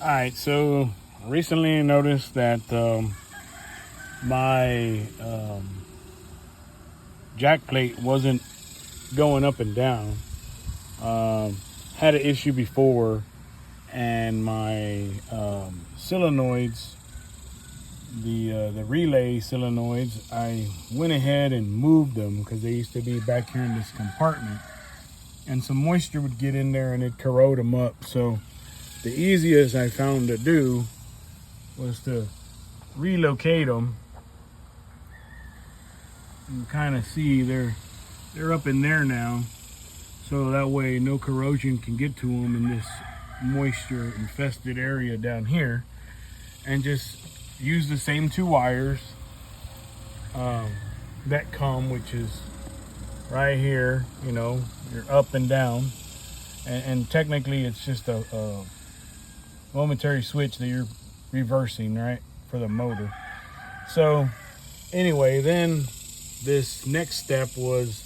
All right, so recently I noticed that my jack plate wasn't going up and down. Had an issue before, and my solenoids, the relay solenoids, I went ahead and moved them because they used to be back here in this compartment, and some moisture would get in there and it corrode them up. So the easiest I found to do was to relocate them. You kind of see they're up in there now, so that way no corrosion can get to them in this moisture infested area down here. And just use the same two wires that come, which is right here, you're up and down, and technically it's just a momentary switch that you're reversing, right, for the motor. So anyway, then this next step was,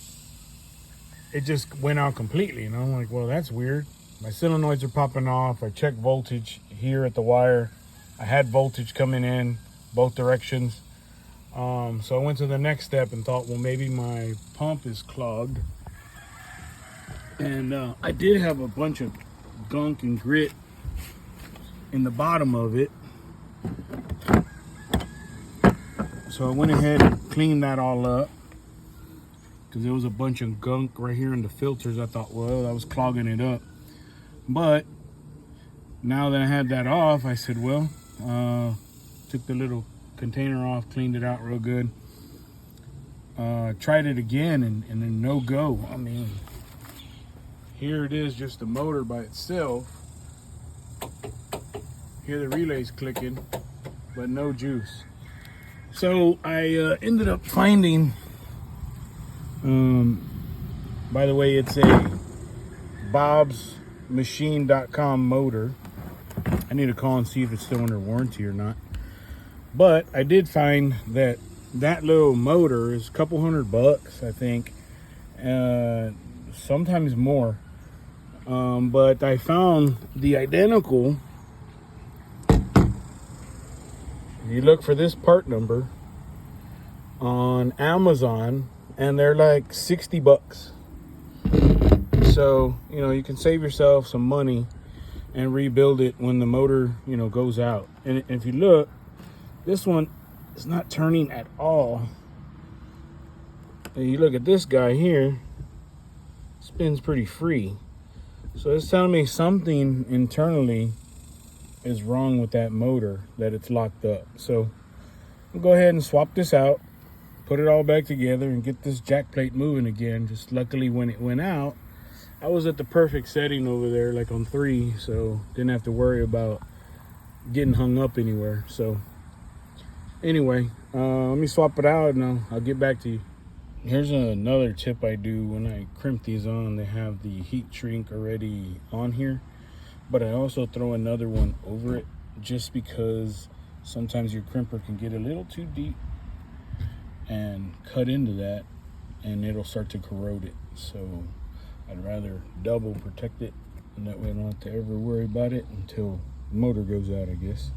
it just went out completely, and I'm like, well, that's weird. My solenoids are popping off. I checked voltage here at the wire. I had voltage coming in both directions. So I went to the next step and thought, well, maybe my pump is clogged. And I did have a bunch of gunk and grit in the bottom of it. So I went ahead and cleaned that all up, because there was a bunch of gunk right here in the filters. I thought, well, that was clogging it up. But now that I had that off, I said, well, took the little container off, cleaned it out real good. Tried it again, and then no go. I mean, here it is, just the motor by itself. Here the relay's clicking, but no juice. So I ended up finding, by the way, it's a bobsmachine.com motor. I need to call and see if it's still under warranty or not. But I did find that little motor is a couple $100, I think, sometimes more. But I found the identical. You look for this part number on Amazon, and they're like $60. So, you can save yourself some money and rebuild it when the motor, goes out. And if you look, this one is not turning at all. And you look at this guy here, spins pretty free. So it's telling me something internally is wrong with that motor, that it's locked up. So I'll go ahead and swap this out, put it all back together, and get this jack plate moving again. Just luckily when it went out, I was at the perfect setting over there, like on 3, so didn't have to worry about getting hung up anywhere. So anyway, let me swap it out and I'll get back to you. Here's another tip I do when I crimp these on. They have the heat shrink already on here, but I also throw another one over it, just because sometimes your crimper can get a little too deep and cut into that, and it'll start to corrode it. So I'd rather double protect it, and that way I don't have to ever worry about it until the motor goes out, I guess.